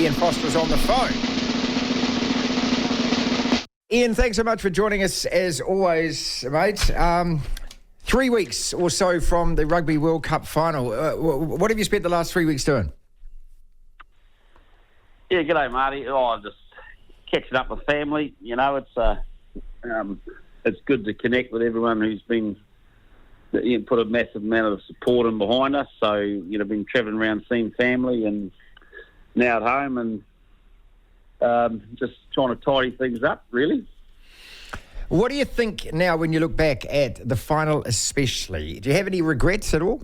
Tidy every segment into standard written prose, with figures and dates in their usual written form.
Ian Foster's on the phone. Ian, thanks so much for joining us as always, mate. 3 weeks or so from the Rugby World Cup final. What have you spent the last 3 weeks doing? Yeah, g'day, Marty. Just catching up with family. You know, it's good to connect with everyone who's been put a massive amount of support in behind us. So, been travelling around seeing family and now at home and just trying to tidy things up, really. What do you think now when you look back at the final especially? Do you have any regrets at all?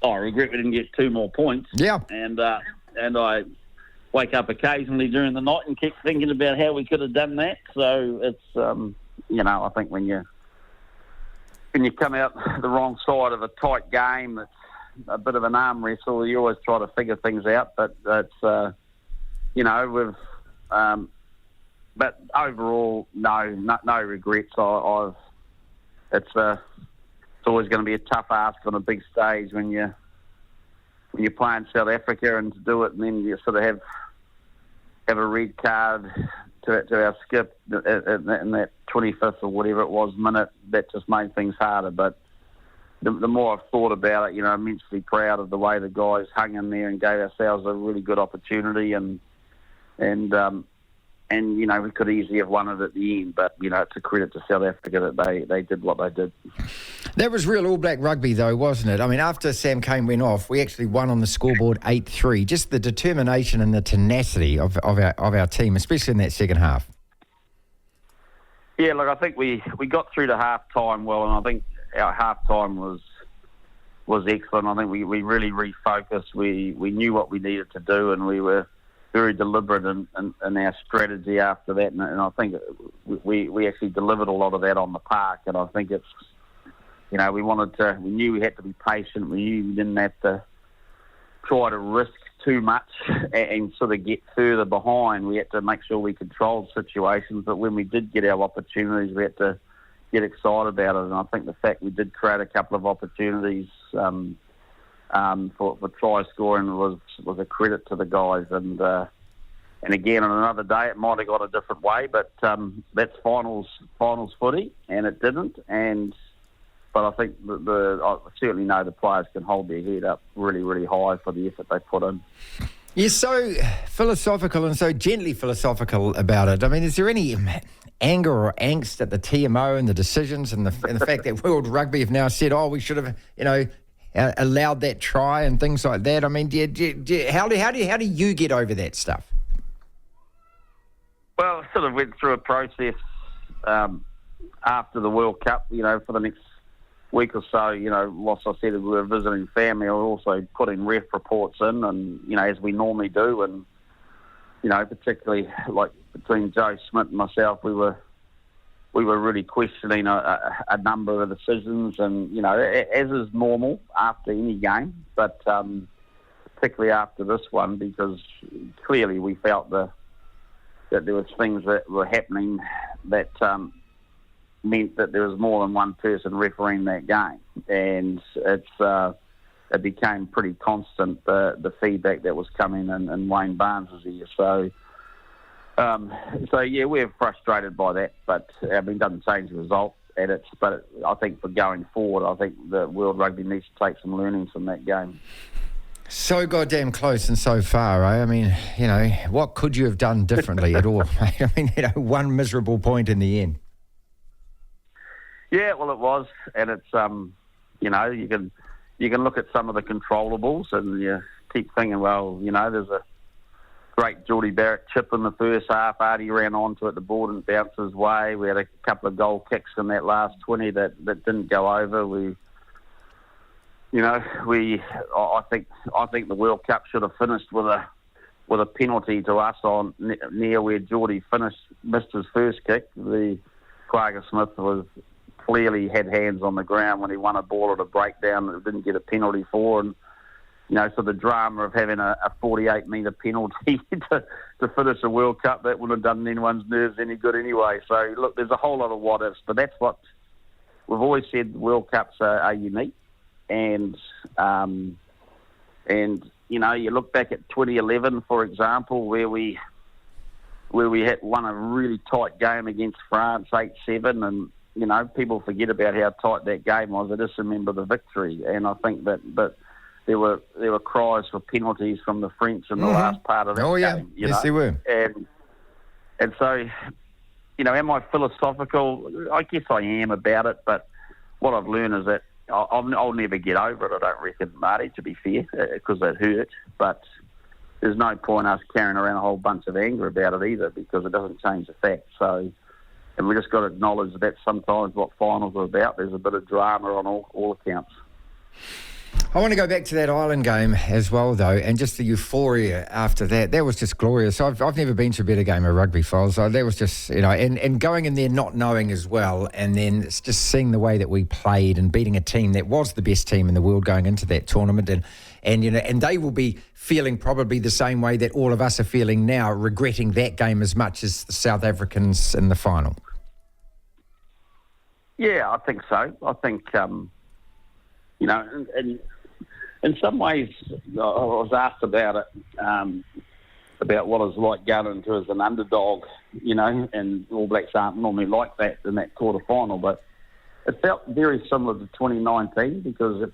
I regret we didn't get 2 more points. Yeah. And I wake up occasionally during the night and keep thinking about how we could have done that. So it's, I think when you come out the wrong side of a tight game, it's a bit of an arm wrestle. You always try to figure things out, but it's, but overall, no regrets. It's always going to be a tough ask on a big stage when you're playing South Africa, and to do it, and then you sort of have a red card to our skip in that 25th or whatever it was minute. That just made things harder. But the more I've thought about it, I'm immensely proud of the way the guys hung in there and gave ourselves a really good opportunity, and we could easily have won it at the end, but, it's a credit to South Africa that they did what they did. That was real All Black rugby, though, wasn't it? I mean, after Sam Cane went off, we actually won on the scoreboard 8-3. Just the determination and the tenacity of our team, especially in that second half. Yeah, look, I think we got through to half-time well, and I think our half-time was excellent. I think we really refocused. We knew what we needed to do, and we were very deliberate in our strategy after that, and I think we actually delivered a lot of that on the park. And I think it's, we knew we had to be patient. We knew we didn't have to try to risk too much and sort of get further behind. We had to make sure we controlled situations, but when we did get our opportunities, we had to get excited about it. And I think the fact we did create a couple of opportunities for try scoring was a credit to the guys, and again on another day it might have got a different way, but that's finals footy, and it didn't. But I think I certainly know the players can hold their head up really, really high for the effort they put in. You're so philosophical and so gently philosophical about it. I mean, is there any anger or angst at the TMO and the decisions and the fact that World Rugby have now said, we should have, allowed that try and things like that? I mean, how do you get over that stuff? Well, I sort of went through a process after the World Cup, for the next week or so, whilst I said we were visiting family, I was also putting ref reports in, and, as we normally do, and, particularly like between Joe Smith and myself, we were really questioning a number of decisions, and, as is normal after any game, but particularly after this one, because clearly we felt that there was things that were happening that meant that there was more than one person refereeing that game, and it became pretty constant, the feedback that was coming in Wayne Barnes' ear. So yeah, we're frustrated by that, but it doesn't change the result. But I think for going forward, I think the World Rugby needs to take some learnings from that game. So goddamn close and so far, eh? I mean, what could you have done differently at all? I mean, one miserable point in the end. Yeah, well, it was, and it's you can look at some of the controllables, and you keep thinking, well, there's a great Geordie Barrett chip in the first half. Artie ran onto it, the ball didn't bounce his way. We had a couple of goal kicks in that last 20 that didn't go over. I think the World Cup should have finished with a penalty to us on near where Geordie missed his first kick. The Quagga Smith clearly had hands on the ground when he won a ball at a breakdown that didn't get a penalty for, and so the drama of having a 48-metre penalty to finish a World Cup, that wouldn't have done anyone's nerves any good anyway. So look, there's a whole lot of what ifs, but that's what we've always said. World Cups are unique, and you look back at 2011, for example, where we had won a really tight game against France, 8-7, and people forget about how tight that game was. I just remember the victory, and I think that there were cries for penalties from the French in the last part of that game. Yeah, yes, there were. And so, am I philosophical? I guess I am about it, but what I've learned is that I'll never get over it, I don't reckon, Marty, to be fair, because it hurt. But there's no point us carrying around a whole bunch of anger about it either, because it doesn't change the facts. So, and we just got to acknowledge that sometimes what finals are about, there's a bit of drama on all accounts. I want to go back to that Ireland game as well, though, and just the euphoria after that. That was just glorious. I've never been to a better game of rugby, Foles. So that was just, and going in there not knowing as well, and then it's just seeing the way that we played and beating a team that was the best team in the world going into that tournament, and they will be feeling probably the same way that all of us are feeling now, regretting that game as much as the South Africans in the final. Yeah, I think so. I think, and in some ways, I was asked about it, about what it's like going into as an underdog, and All Blacks aren't normally like that in that quarterfinal, but it felt very similar to 2019, because if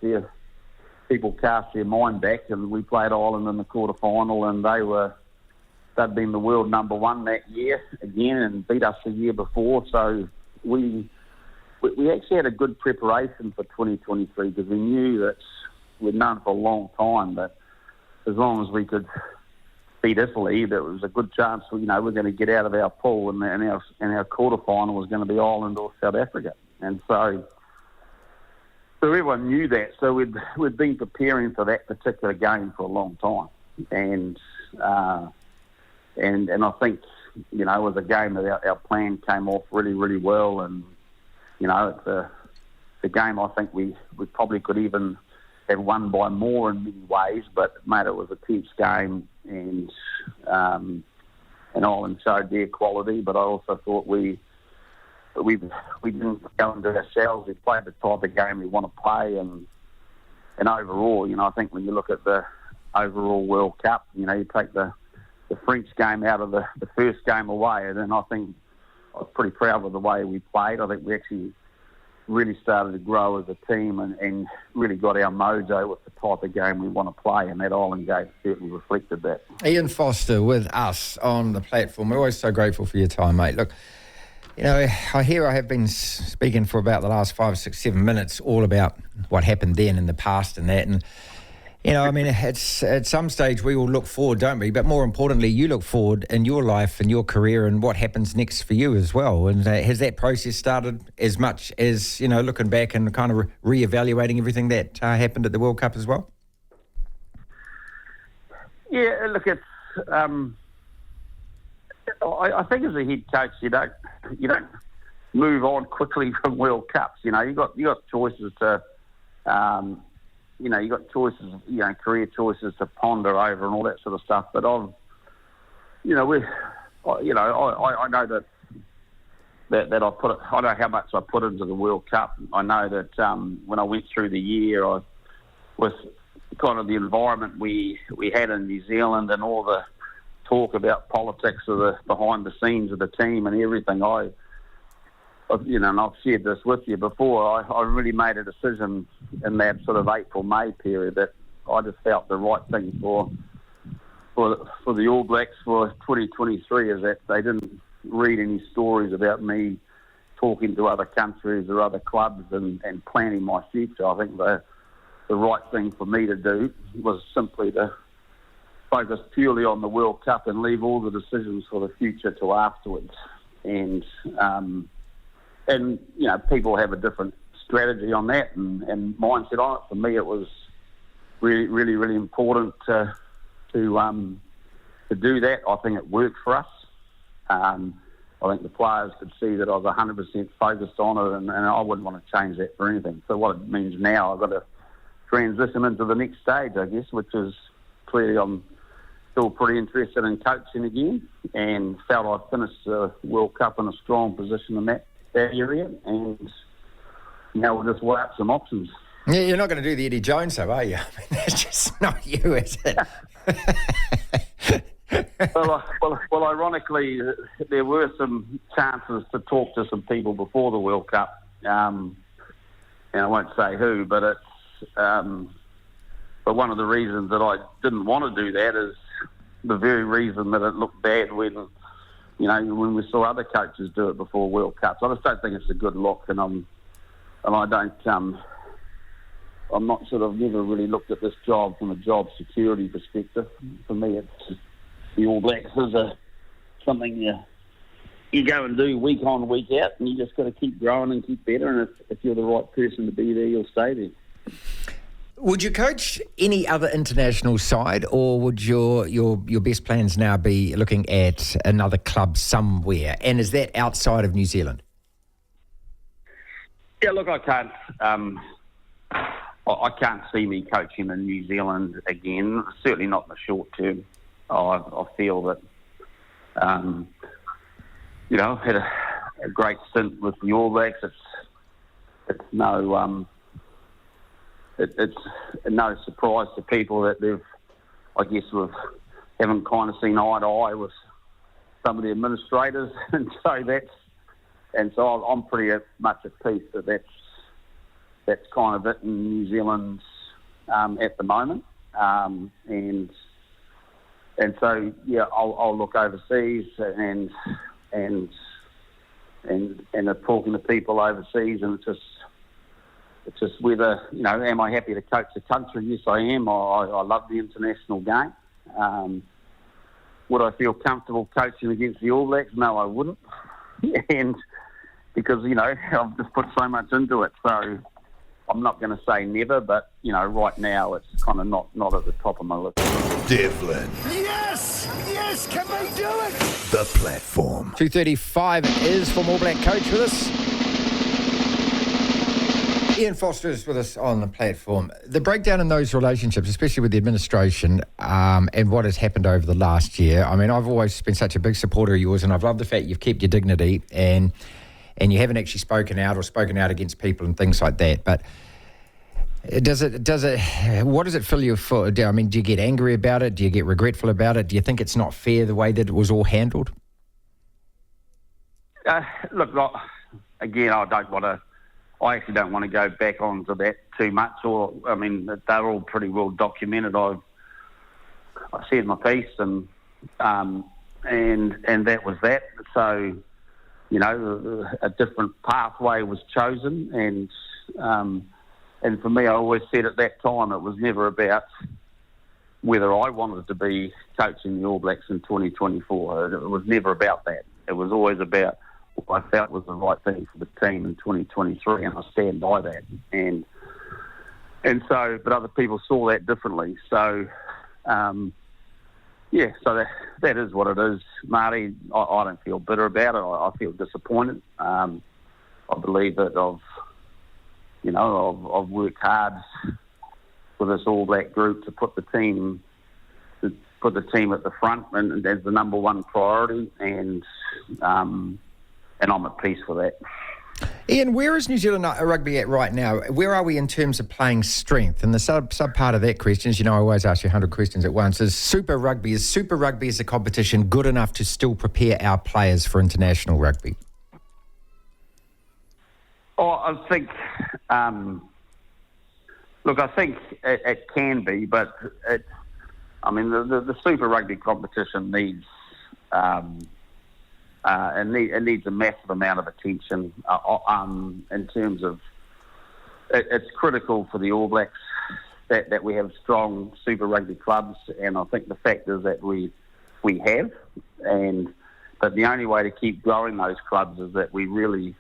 people cast their mind back, and we played Ireland in the quarterfinal, and they'd been the world number one that year again and beat us the year before, so we actually had a good preparation for 2023, because we knew that we'd known for a long time that as long as we could beat Italy, there was a good chance we're going to get out of our pool, and our quarterfinal was going to be Ireland or South Africa. And so everyone knew that. So we'd been preparing for that particular game for a long time, and I think it was a game that our plan came off really, really well, and it's the game I think we probably could even have won by more in many ways, but mate, it was a tense game, and Ireland showed their quality, but I also thought we didn't go into ourselves. We played the type of game we want to play, and overall, I think when you look at the overall World Cup, you take the French game out of the first game away, and then I think I was pretty proud of the way we played. I think we actually really started to grow as a team and really got our mojo with the type of game we want to play, and that Ireland game certainly reflected that. Ian Foster with us on the platform. We're always so grateful for your time, mate. Look, I have been speaking for about the last 5, 6, 7 minutes all about what happened then in the past and that, and it's at some stage we all look forward, don't we? But more importantly, you look forward in your life and your career and what happens next for you as well. And has that process started as much as, looking back and kind of re-evaluating everything that happened at the World Cup as well? Yeah, look, it's... I think as a head coach, you don't move on quickly from World Cups. You got choices to... you got choices, career choices to ponder over and all that sort of stuff. But I know that I put it. I know how much I put into the World Cup. I know that when I went through the year, with kind of the environment we had in New Zealand and all the talk about politics of the behind the scenes of the team and everything, and I've shared this with you before, I really made a decision in that sort of April-May period that I just felt the right thing for the All Blacks for 2023 is that they didn't read any stories about me talking to other countries or other clubs and planning my future. I think the right thing for me to do was simply to focus purely on the World Cup and leave all the decisions for the future to afterwards. And people have a different strategy on that and mindset on it. For me, it was really, really, really important to do that. I think it worked for us. I think the players could see that I was 100% focused on it, and I wouldn't want to change that for anything. So what it means now, I've got to transition into the next stage, I guess, which is clearly I'm still pretty interested in coaching again, and felt I finished the World Cup in a strong position in that area, and now we'll just weigh up some options. Yeah, you're not going to do the Eddie Jones, though, are you? I mean, that's just not you, is it? Well, ironically, there were some chances to talk to some people before the World Cup. And I won't say who, but it's. But one of the reasons that I didn't want to do that is the very reason that it looked bad when we saw other coaches do it before World Cups. I just don't think it's a good look, and I don't. I'm not never really looked at this job from a job security perspective. For me, it's the All Blacks is something you go and do week on, week out, and you just got to keep growing and keep better. And if you're the right person to be there, you'll stay there. Would you coach any other international side, or would your best plans now be looking at another club somewhere? And is that outside of New Zealand? Yeah, look, I can't. I can't see me coaching in New Zealand again. Certainly not in the short term. I feel that, I've had a great stint with the All Blacks. It's no surprise to people that haven't kind of seen eye to eye with some of the administrators, and so I'm pretty much at peace that that's kind of it in New Zealand at the moment, and so I'll look overseas and talking to people overseas, and it's just whether am I happy to coach the country? Yes, I am. I love the international game. Would I feel comfortable coaching against the All Blacks? No, I wouldn't, and because I've just put so much into it, so. I'm not going to say never, but, right now it's kind of not at the top of my list. Devlin. Yes! Yes! Can they do it? The Platform. 2:35 is from All Black Coach with us. Ian Foster is with us on the platform. The breakdown in those relationships, especially with the administration and what has happened over the last year. I mean, I've always been such a big supporter of yours, and I've loved the fact you've kept your dignity and you haven't actually spoken out against people and things like that. But what does it fill you for? I mean, do you get angry about it? Do you get regretful about it? Do you think it's not fair the way that it was all handled? Look, again, I actually don't want to go back onto that too much. They're all pretty well documented. I said my piece, and that was that. So. A different pathway was chosen, and for me, I always said at that time it was never about whether I wanted to be coaching the All Blacks in 2024. It was never about that. It was always about what I felt was the right thing for the team in 2023, and I stand by that. And so, but other people saw that differently. So. So that is what it is, Marty. I don't feel bitter about it. I feel disappointed. I believe that I've worked hard for this All Black group to put the team at the front and as the number one priority, and I'm at peace with that. Ian, where is New Zealand rugby at right now? Where are we in terms of playing strength? And the sub part of that question is, I always ask you 100 questions at once, is Super Rugby as a competition good enough to still prepare our players for international rugby? Oh, I think, I think it can be, but the Super Rugby competition needs... it needs a massive amount of attention in terms of it's critical for the All Blacks that we have strong Super Rugby clubs, and I think the fact is that we have, but the only way to keep growing those clubs is that we really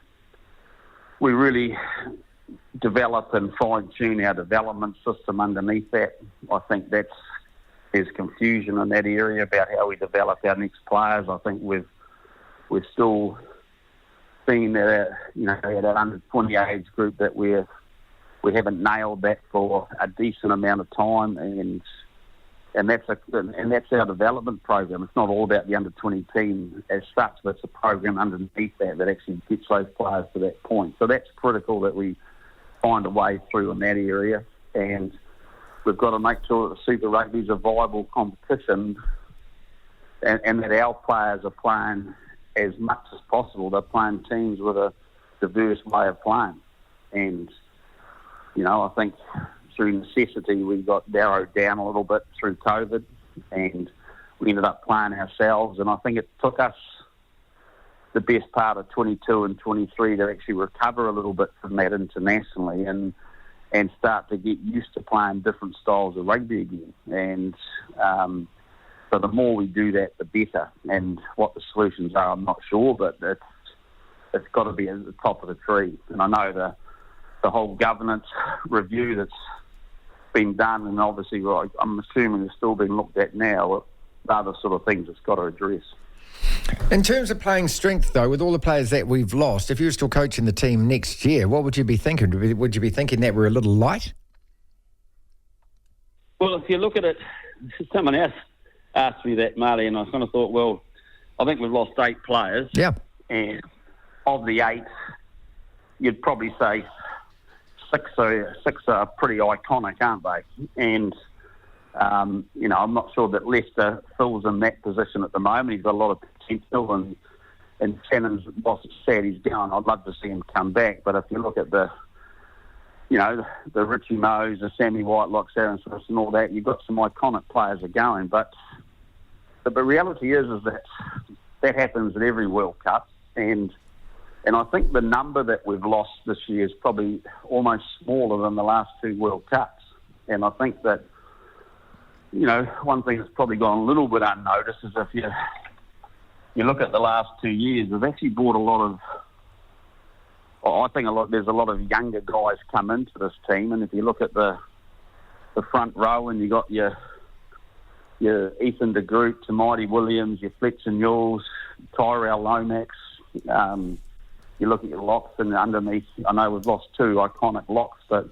develop and fine-tune our development system underneath that. I think there's confusion in that area about how we develop our next players. I think we're still seeing that, at that under 20 age group that we haven't nailed that for a decent amount of time, and that's our development program. It's not all about the under 20 team as such, but it's a program underneath that actually gets those players to that point. So that's critical that we find a way through in that area, and we've got to make sure that the Super Rugby is a viable competition, and that our players are playing as much as possible. They're playing teams with a diverse way of playing. And, I think through necessity we got narrowed down a little bit through COVID, and we ended up playing ourselves. And I think it took us the best part of 22 and 23 to actually recover a little bit from that internationally and start to get used to playing different styles of rugby again. And so the more we do that, the better. And what the solutions are, I'm not sure, but it's got to be at the top of the tree. And I know the whole governance review that's been done, and obviously I'm assuming it's still being looked at now, are the sort of things it's got to address. In terms of playing strength, though, with all the players that we've lost, if you were still coaching the team next year, what would you be thinking? Would you be thinking that we're a little light? Well, if you look at it, someone else asked me that, Marty, and I kind of thought, well, I think we've lost 8 players. Yeah. And of the 8, you'd probably say six are pretty iconic, aren't they? And, I'm not sure that Lester fills in that position at the moment. He's got a lot of potential, and Shannon's boss is sad he's gone. I'd love to see him come back. But if you look at the Richie Moes, the Sammy Whitelocks, Aaron Smith and all that, you've got some iconic players are going. But the reality is that happens at every World Cup. And I think the number that we've lost this year is probably almost smaller than the last 2 World Cups. And I think that, one thing that's probably gone a little bit unnoticed is if you look at the last 2 years, we've actually brought there's a lot of younger guys come into this team. And if you look at the front row, and you got your Ethan de Groot, to Marty Williams, your Fletcher Newells, Tyrell Lomax, you look at your locks, and underneath, I know we've lost 2 iconic locks, but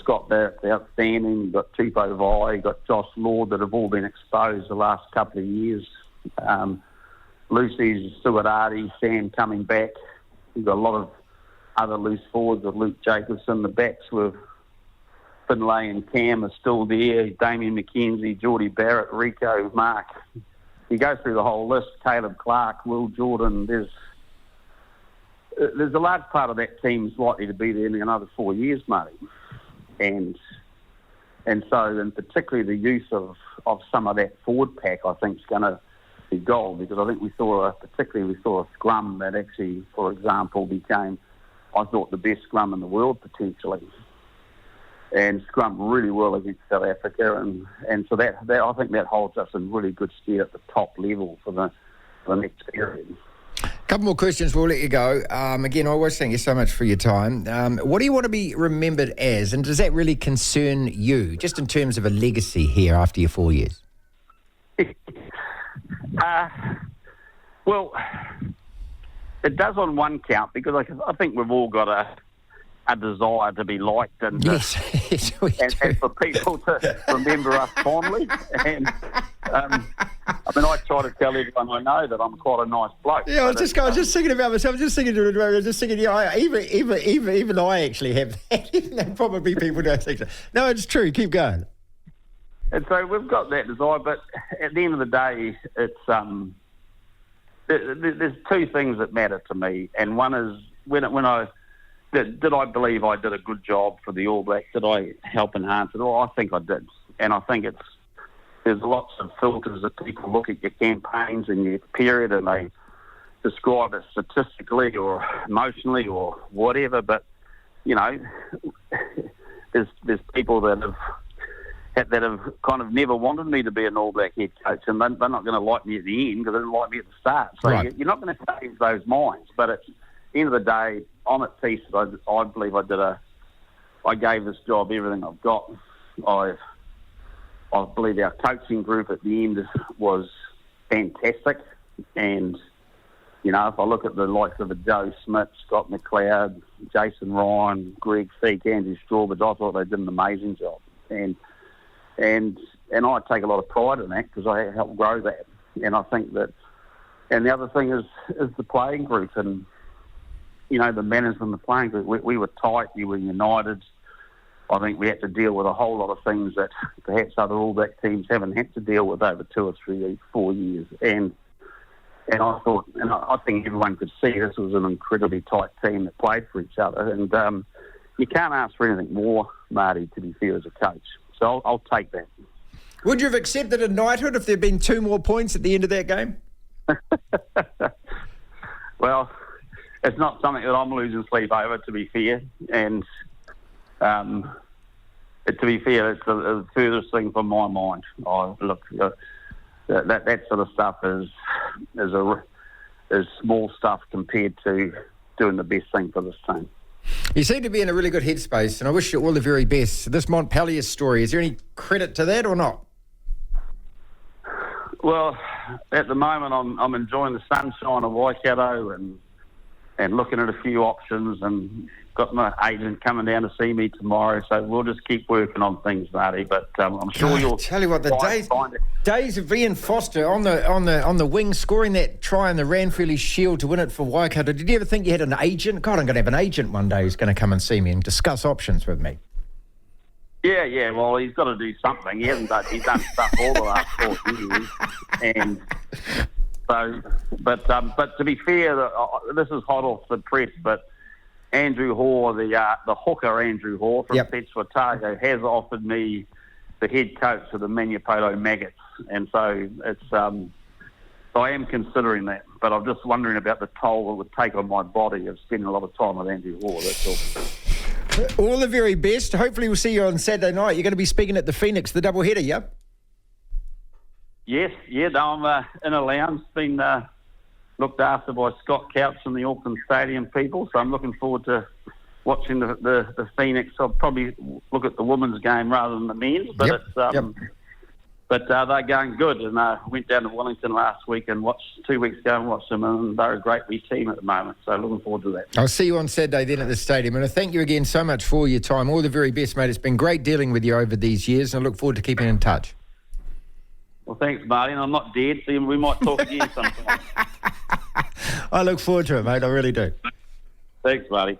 Scott Barrett's outstanding. You've got Tupou Vai, you've got Josh Lord, that have all been exposed the last couple of years. Lucy's Stuart Artie, Sam coming back. You've got a lot of other loose forwards with Luke Jacobson. The backs with Finlay and Cam are still there. Damien McKenzie, Geordie Barrett, Rico, Mark. You go through the whole list. Caleb Clark, Will Jordan. There's a large part of that team is likely to be there in another 4 years, Marty. And particularly the use of some of that forward pack, I think, is going to be gold, because I think we saw a scrum that actually, for example, became, I thought, the best scrum in the world potentially, and scrum really well against South Africa, and so that I think that holds us in really good stead at the top level for the next period. Couple more questions, we'll let you go. Again, I always thank you so much for your time. What do you want to be remembered as, and does that really concern you, just in terms of a legacy here after your 4 years? Well, it does on one count, because I think we've all got a desire to be liked and, yes, and for people to remember us fondly. And I try to tell everyone I know that I'm quite a nice bloke. Yeah, I was just thinking about myself. Even I actually have that. Even though probably people don't think so. No, it's true. Keep going. And so we've got that desire, but at the end of the day, it's there's 2 things that matter to me, and one is did I believe I did a good job for the All Blacks? Did I help enhance it? Well, I think I did, and I think there's lots of filters that people look at your campaigns and your period, and they describe it statistically or emotionally or whatever. But there's people that have kind of never wanted me to be an All Black head coach, and they're not going to like me at the end because they didn't like me at the start. So right. You're not going to change those minds. But at the end of the day, on its piece, I believe I gave this job everything I've got. I believe our coaching group at the end was fantastic, and if I look at the likes of Joe Smith, Scott McLeod, Jason Ryan, Greg Feek, Andrew Strawbridge, I thought they did an amazing job, and I take a lot of pride in that because I helped grow that. And I think that, and the other thing is the playing group, and the management of the playing group. We were tight. We were united. I think we had to deal with a whole lot of things that perhaps other All Black teams haven't had to deal with over 2 or 3, 4 years. And I thought, and I think everyone could see this was an incredibly tight team that played for each other. And you can't ask for anything more, Marty, to be fair, as a coach. So I'll take that. Would you have accepted a knighthood if there'd been 2 more points at the end of that game? Well, it's not something that I'm losing sleep over, to be fair. And to be fair, it's the furthest thing from my mind. That sort of stuff is small stuff compared to doing the best thing for this team. You seem to be in a really good headspace, and I wish you all the very best. This Montpellier story, is there any credit to that or not? Well, at the moment, I'm enjoying the sunshine of Waikato and looking at a few options, and got my agent coming down to see me tomorrow. So we'll just keep working on things, Marty. But I'm sure you'll tell you what, the days of Ian Foster on the wing scoring that try in the Ranfurly Shield to win it for Waikato. Did you ever think you had an agent? God, I'm going to have an agent one day who's going to come and see me and discuss options with me. Yeah. Well, he's got to do something. He hasn't done. He's done stuff all the last 4 years, and so. But to be fair, this is hot off the press. But Andrew Hoare, the hooker Andrew Hoare from Petsuatago, has offered me the head coach of the Maniapoto Maggots, and so it's. So I am considering that, but I'm just wondering about the toll it would take on my body of spending a lot of time with Andrew Hoare. That's all. All the very best. Hopefully we'll see you on Saturday night. You're going to be speaking at the Phoenix, the doubleheader, yeah? Yes, I'm in a lounge, been looked after by Scott Couch and the Auckland Stadium people, so I'm looking forward to watching the Phoenix. I'll probably look at the women's game rather than the men's, but But they're going good, and I went down to Wellington last week and 2 weeks ago and watched them, and they're a great wee team at the moment, so looking forward to that. I'll see you on Saturday then at the stadium, and I thank you again so much for your time. All the very best, mate. It's been great dealing with you over these years, and I look forward to keeping in touch. Well, thanks, Martin. I'm not dead, so we might talk again sometime. I look forward to it, mate. I really do. Thanks, Marty.